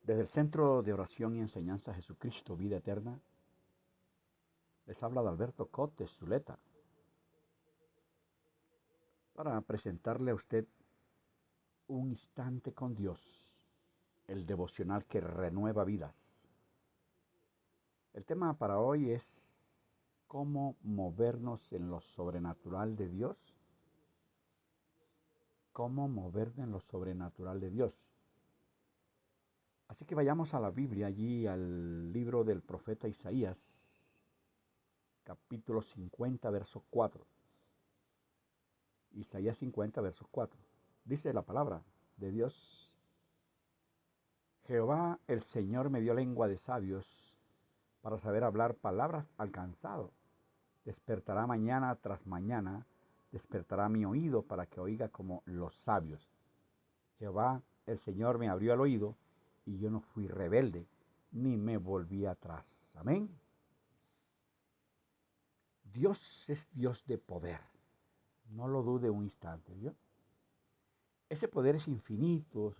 Desde el Centro de Oración y Enseñanza Jesucristo, Vida Eterna, les habla Adalberto Cotes Zuleta para presentarle a usted un instante con Dios, el devocional que renueva vidas. El tema para hoy es cómo movernos en lo sobrenatural de Dios. Cómo movernos en lo sobrenatural de Dios. Así que vayamos a la Biblia, allí al libro del profeta Isaías, capítulo 50, verso 4. Isaías 50, verso 4. Dice la palabra de Dios: Jehová el Señor me dio lengua de sabios para saber hablar palabras al cansado. Despertará mañana tras mañana, despertará mi oído para que oiga como los sabios. Jehová el Señor me abrió el oído y yo no fui rebelde, ni me volví atrás. Amén. Dios es Dios de poder. No lo dude un instante, ¿vio? Ese poder es infinito,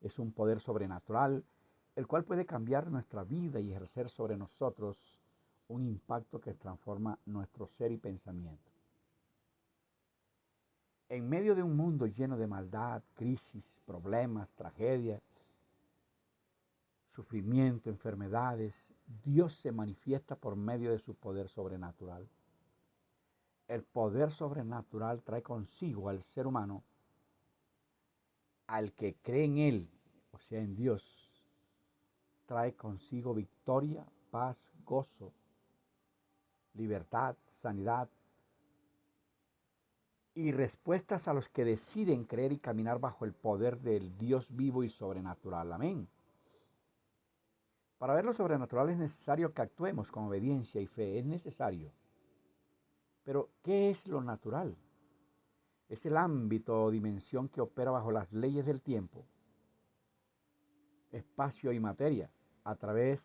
es un poder sobrenatural, el cual puede cambiar nuestra vida y ejercer sobre nosotros un impacto que transforma nuestro ser y pensamiento. En medio de un mundo lleno de maldad, crisis, problemas, tragedias, sufrimiento, enfermedades, Dios se manifiesta por medio de su poder sobrenatural. El poder sobrenatural trae consigo al ser humano, al que cree en Él, o sea, en Dios, trae consigo victoria, paz, gozo, libertad, sanidad y respuestas a los que deciden creer y caminar bajo el poder del Dios vivo y sobrenatural. Amén. Para ver lo sobrenatural es necesario que actuemos con obediencia y fe, es necesario. Pero, ¿qué es lo natural? Es el ámbito o dimensión que opera bajo las leyes del tiempo, espacio y materia. A través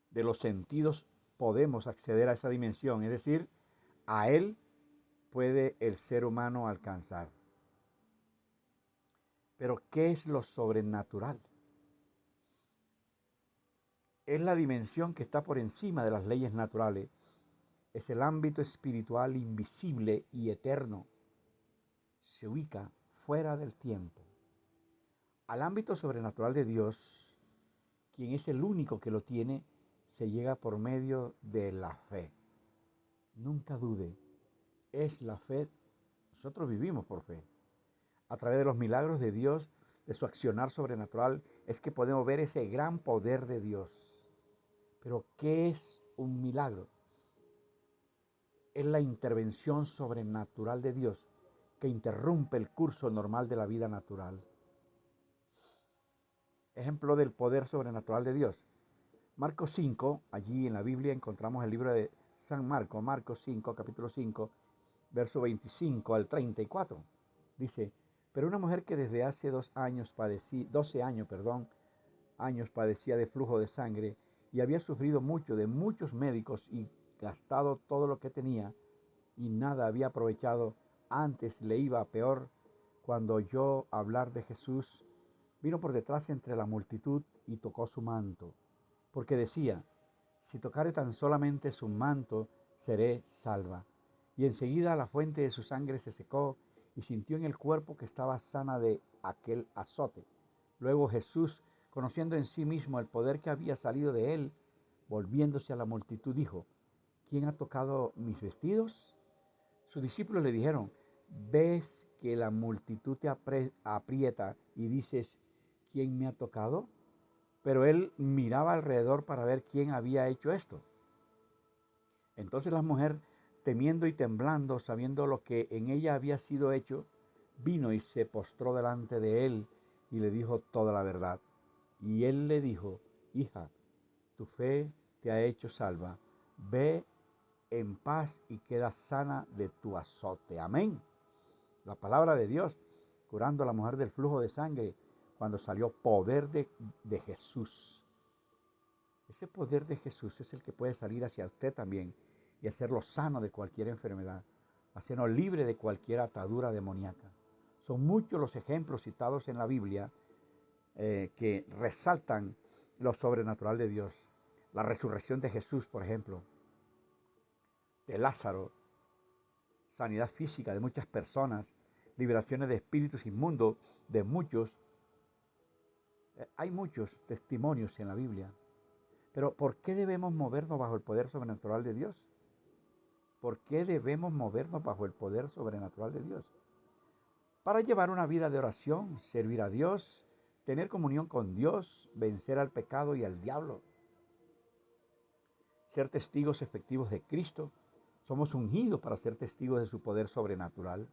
de los sentidos podemos acceder a esa dimensión, es decir, a Él puede el ser humano alcanzar. Pero, ¿qué es lo sobrenatural? Es la dimensión que está por encima de las leyes naturales. Es el ámbito espiritual invisible y eterno. Se ubica fuera del tiempo. Al ámbito sobrenatural de Dios, quien es el único que lo tiene, se llega por medio de la fe. Nunca dude, es la fe. Nosotros vivimos por fe. A través de los milagros de Dios, de su accionar sobrenatural, es que podemos ver ese gran poder de Dios. Pero, ¿qué es un milagro? Es la intervención sobrenatural de Dios que interrumpe el curso normal de la vida natural. Ejemplo del poder sobrenatural de Dios. Marcos 5, allí en la Biblia encontramos el libro de San Marcos, Marcos 5, capítulo 5, verso 25 al 34. Dice: pero una mujer que desde hace 12 años padecía de flujo de sangre y había sufrido mucho de muchos médicos y gastado todo lo que tenía y nada había aprovechado, antes le iba peor, cuando oyó hablar de Jesús, vino por detrás entre la multitud y tocó su manto, porque decía: si tocare tan solamente su manto, seré salva. Y enseguida la fuente de su sangre se secó y sintió en el cuerpo que estaba sana de aquel azote. Luego Jesús, conociendo en sí mismo el poder que había salido de él, volviéndose a la multitud, dijo: ¿quién ha tocado mis vestidos? Sus discípulos le dijeron: ¿ves que la multitud te aprieta y dices: ¿quién me ha tocado? Pero él miraba alrededor para ver quién había hecho esto. Entonces la mujer, temiendo y temblando, sabiendo lo que en ella había sido hecho, vino y se postró delante de él y le dijo toda la verdad. Y él le dijo: hija, tu fe te ha hecho salva. Ve en paz y queda sana de tu azote. Amén. La palabra de Dios, curando a la mujer del flujo de sangre, cuando salió poder de Jesús. Ese poder de Jesús es el que puede salir hacia usted también y hacerlo sano de cualquier enfermedad, hacerlo libre de cualquier atadura demoníaca. Son muchos los ejemplos citados en la Biblia que resaltan lo sobrenatural de Dios. La resurrección de Jesús, por ejemplo, de Lázaro, sanidad física de muchas personas, liberaciones de espíritus inmundos de muchos. Hay muchos testimonios en la Biblia. Pero ¿por qué debemos movernos bajo el poder sobrenatural de Dios? ¿Por qué debemos movernos bajo el poder sobrenatural de Dios? Para llevar una vida de oración, servir a Dios, tener comunión con Dios, vencer al pecado y al diablo, ser testigos efectivos de Cristo. Somos ungidos para ser testigos de su poder sobrenatural.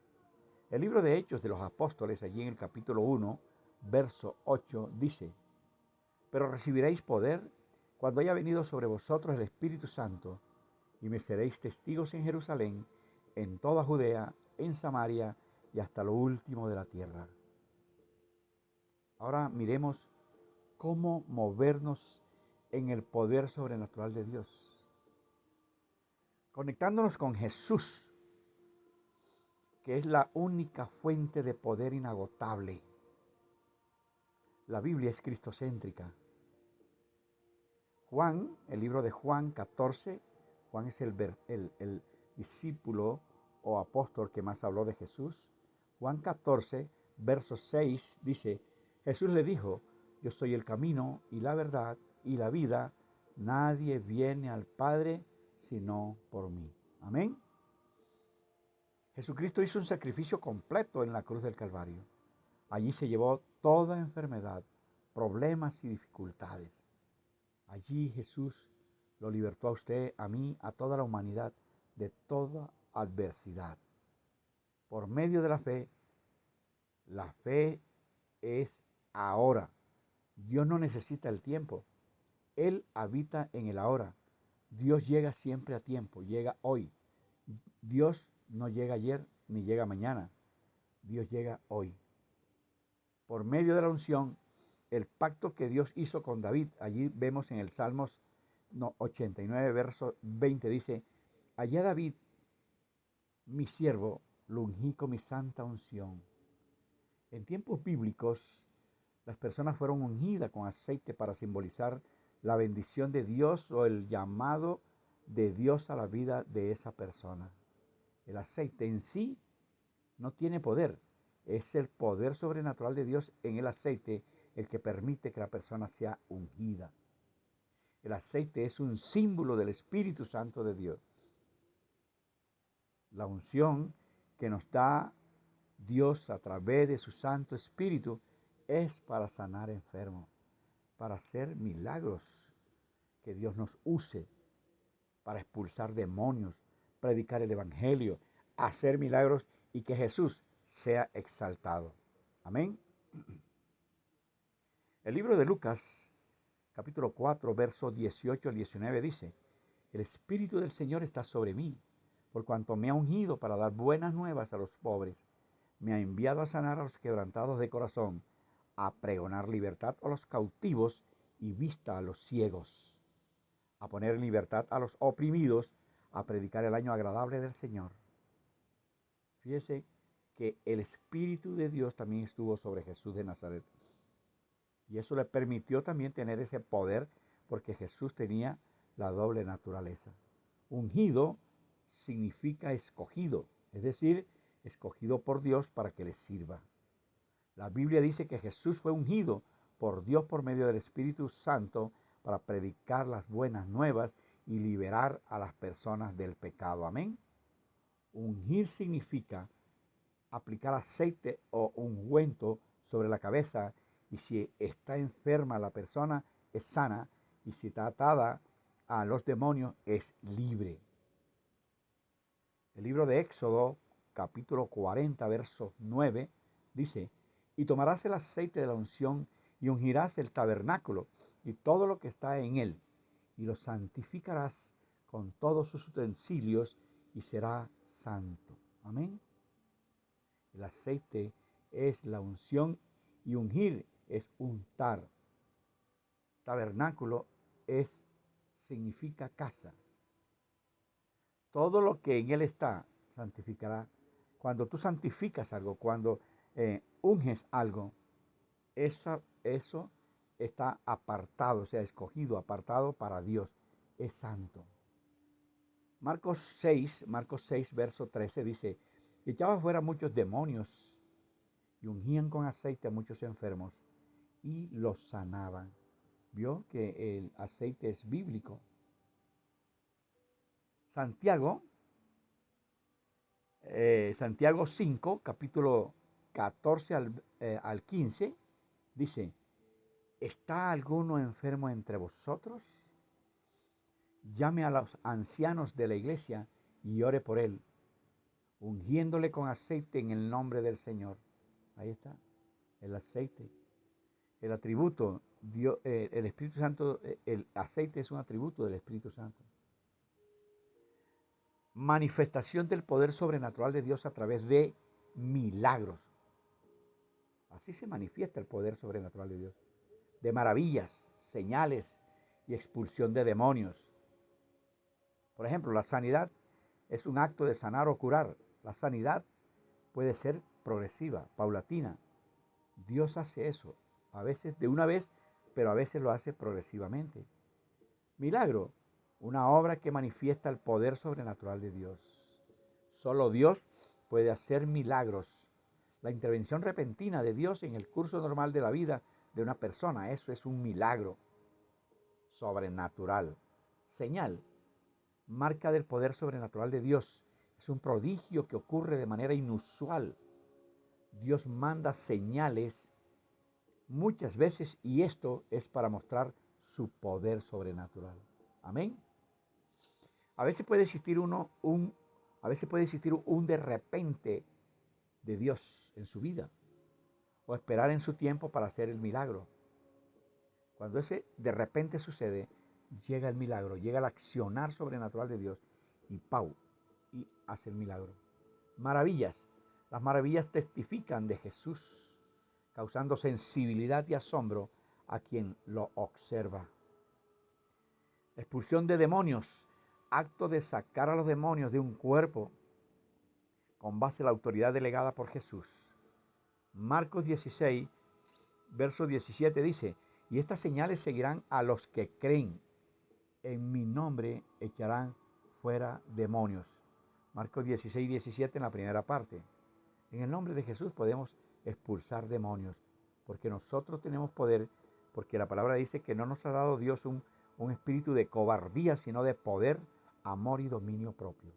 El libro de Hechos de los Apóstoles, allí en el capítulo 1, verso 8, dice: pero recibiréis poder cuando haya venido sobre vosotros el Espíritu Santo, y me seréis testigos en Jerusalén, en toda Judea, en Samaria y hasta lo último de la tierra. Ahora miremos cómo movernos en el poder sobrenatural de Dios. Conectándonos con Jesús, que es la única fuente de poder inagotable. La Biblia es cristocéntrica. Juan, el libro de Juan 14, Juan es el discípulo o apóstol que más habló de Jesús. Juan 14, verso 6 dice: Jesús le dijo: yo soy el camino y la verdad y la vida. Nadie viene al Padre sino por mí. Amén. Jesucristo hizo un sacrificio completo en la cruz del Calvario. Allí se llevó toda enfermedad, problemas y dificultades. Allí Jesús lo libertó a usted, a mí, a toda la humanidad de toda adversidad. Por medio de la fe es ahora. Dios no necesita el tiempo. Él habita en el ahora. Dios llega siempre a tiempo, llega hoy. Dios no llega ayer ni llega mañana. Dios llega hoy. Por medio de la unción, el pacto que Dios hizo con David, allí vemos en el Salmos 89, verso 20, dice: allá David, mi siervo, lo ungí con mi santa unción. En tiempos bíblicos, las personas fueron ungidas con aceite para simbolizar la bendición de Dios o el llamado de Dios a la vida de esa persona. El aceite en sí no tiene poder, es el poder sobrenatural de Dios en el aceite el que permite que la persona sea ungida. El aceite es un símbolo del Espíritu Santo de Dios. La unción que nos da Dios a través de su Santo Espíritu es para sanar enfermos, para hacer milagros, que Dios nos use para expulsar demonios, predicar el Evangelio, hacer milagros y que Jesús sea exaltado. Amén. El libro de Lucas, capítulo 4, versos 18 al 19 dice: el Espíritu del Señor está sobre mí, por cuanto me ha ungido para dar buenas nuevas a los pobres. Me ha enviado a sanar a los quebrantados de corazón, a pregonar libertad a los cautivos y vista a los ciegos, a poner en libertad a los oprimidos, a predicar el año agradable del Señor. Fíjese que el Espíritu de Dios también estuvo sobre Jesús de Nazaret. Y eso le permitió también tener ese poder, porque Jesús tenía la doble naturaleza. Ungido significa escogido, es decir, escogido por Dios para que le sirva. La Biblia dice que Jesús fue ungido por Dios por medio del Espíritu Santo para predicar las buenas nuevas y liberar a las personas del pecado. Amén. Ungir significa aplicar aceite o ungüento sobre la cabeza, y si está enferma la persona es sana, y si está atada a los demonios es libre. El libro de Éxodo, capítulo 40, verso 9, dice: y tomarás el aceite de la unción y ungirás el tabernáculo y todo lo que está en él, y lo santificarás con todos sus utensilios, y será santo. Amén. El aceite es la unción y ungir es untar. Tabernáculo significa casa. Todo lo que en él está santificará. Cuando tú santificas algo, cuando unges algo, Eso está apartado, o sea, escogido, apartado para Dios. Es santo. Marcos 6, verso 13 dice, echaba fuera muchos demonios y ungían con aceite a muchos enfermos y los sanaban. Vio que el aceite es bíblico. Santiago, Santiago 5, capítulo 14 al 15, dice, ¿está alguno enfermo entre vosotros? Llame a los ancianos de la iglesia y ore por él, ungiéndole con aceite en el nombre del Señor. Ahí está, el aceite. El atributo, el Espíritu Santo, el aceite es un atributo del Espíritu Santo. Manifestación del poder sobrenatural de Dios a través de milagros. Así se manifiesta el poder sobrenatural de Dios. De maravillas, señales y expulsión de demonios. Por ejemplo, la sanidad es un acto de sanar o curar. La sanidad puede ser progresiva, paulatina. Dios hace eso, a veces de una vez, pero a veces lo hace progresivamente. Milagro, una obra que manifiesta el poder sobrenatural de Dios. Solo Dios puede hacer milagros. La intervención repentina de Dios en el curso normal de la vida de una persona, eso es un milagro sobrenatural. Señal, marca del poder sobrenatural de Dios. Es un prodigio que ocurre de manera inusual. Dios manda señales muchas veces y esto es para mostrar su poder sobrenatural. Amén. A veces puede existir un de repente de Dios en su vida o esperar en su tiempo para hacer el milagro. Cuando ese de repente sucede, llega el milagro, llega el accionar sobrenatural de Dios y ¡pau! Y hace el milagro. Maravillas. Las maravillas testifican de Jesús, causando sensibilidad y asombro a quien lo observa. Expulsión de demonios. Acto de sacar a los demonios de un cuerpo con base en la autoridad delegada por Jesús. Marcos 16, verso 17 dice, y estas señales seguirán a los que creen. En mi nombre echarán fuera demonios. Marcos 16, 17 en la primera parte. En el nombre de Jesús podemos expulsar demonios, porque nosotros tenemos poder, porque la palabra dice que no nos ha dado Dios un espíritu de cobardía, sino de poder, amor y dominio propio.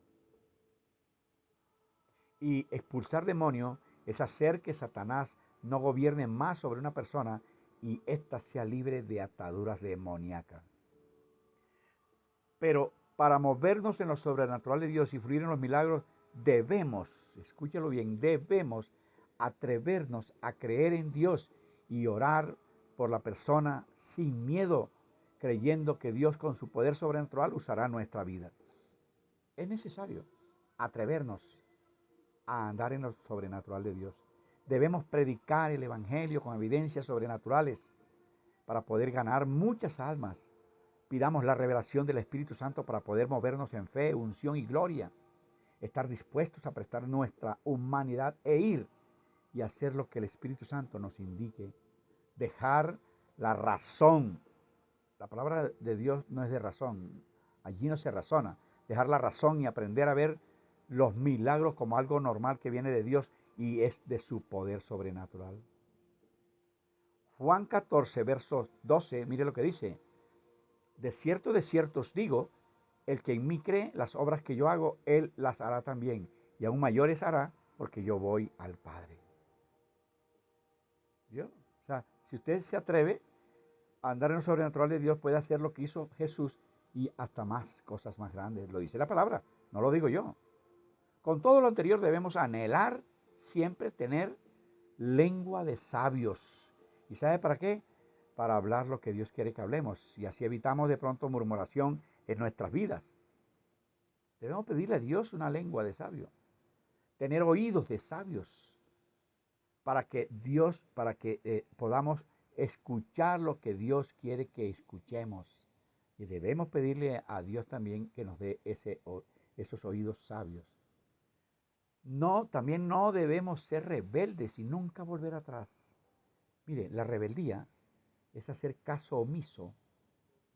Y expulsar demonios es hacer que Satanás no gobierne más sobre una persona y ésta sea libre de ataduras demoníacas. Pero para movernos en lo sobrenatural de Dios y fluir en los milagros, debemos, escúchalo bien, debemos atrevernos a creer en Dios y orar por la persona sin miedo, creyendo que Dios con su poder sobrenatural usará nuestra vida. Es necesario atrevernos a andar en lo sobrenatural de Dios. Debemos predicar el Evangelio con evidencias sobrenaturales para poder ganar muchas almas. Pidamos la revelación del Espíritu Santo para poder movernos en fe, unción y gloria. Estar dispuestos a prestar nuestra humanidad e ir y hacer lo que el Espíritu Santo nos indique. Dejar la razón. La palabra de Dios no es de razón. Allí no se razona. Dejar la razón y aprender a ver los milagros como algo normal que viene de Dios y es de su poder sobrenatural. Juan 14, versos 12, mire lo que dice. De cierto os digo, el que en mí cree, las obras que yo hago, él las hará también. Y aún mayores hará, porque yo voy al Padre. ¿Vio? O sea, si usted se atreve a andar en lo sobrenatural de Dios, puede hacer lo que hizo Jesús y hasta más, cosas más grandes. Lo dice la palabra, no lo digo yo. Con todo lo anterior debemos anhelar siempre tener lengua de sabios. ¿Y sabe para qué? Para hablar lo que Dios quiere que hablemos y así evitamos de pronto murmuración en nuestras vidas. Debemos pedirle a Dios una lengua de sabio, tener oídos de sabios para que podamos escuchar lo que Dios quiere que escuchemos. Y debemos pedirle a Dios también que nos dé esos oídos sabios. También no debemos ser rebeldes y nunca volver atrás. Mire, la rebeldía es hacer caso omiso,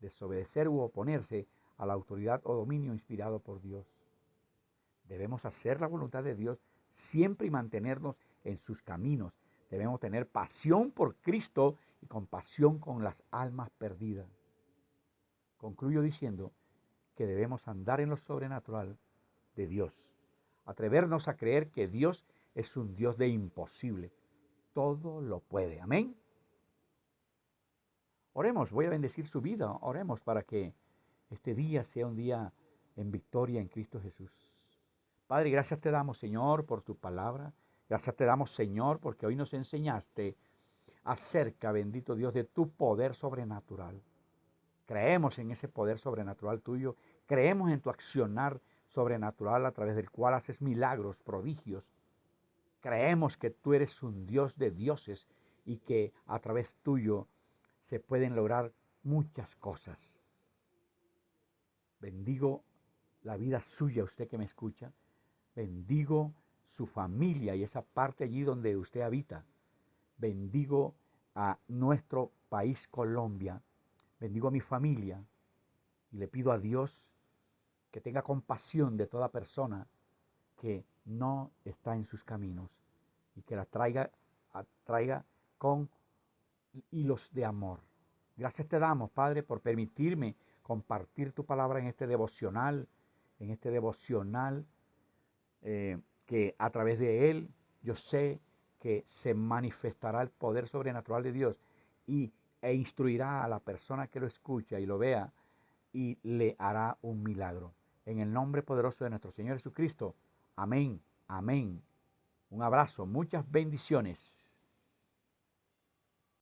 desobedecer u oponerse a la autoridad o dominio inspirado por Dios. Debemos hacer la voluntad de Dios siempre y mantenernos en sus caminos. Debemos tener pasión por Cristo y compasión con las almas perdidas. Concluyo diciendo que debemos andar en lo sobrenatural de Dios. Atrevernos a creer que Dios es un Dios de imposible. Todo lo puede. Amén. Oremos, voy a bendecir su vida. Oremos para que este día sea un día en victoria en Cristo Jesús. Padre, gracias te damos, Señor, por tu palabra. Gracias te damos, Señor, porque hoy nos enseñaste acerca, bendito Dios, de tu poder sobrenatural. Creemos en ese poder sobrenatural tuyo. Creemos en tu accionar sobrenatural a través del cual haces milagros, prodigios. Creemos que tú eres un Dios de dioses y que a través tuyo se pueden lograr muchas cosas. Bendigo la vida suya, usted que me escucha. Bendigo su familia y esa parte allí donde usted habita. Bendigo a nuestro país Colombia. Bendigo a mi familia y le pido a Dios que tenga compasión de toda persona que no está en sus caminos y que la traiga con hilos de amor. Gracias te damos, Padre, por permitirme compartir tu palabra en este devocional, que a través de él yo sé que se manifestará el poder sobrenatural de Dios e instruirá a la persona que lo escucha y lo vea y le hará un milagro. En el nombre poderoso de nuestro Señor Jesucristo. Amén. Amén. Un abrazo, muchas bendiciones.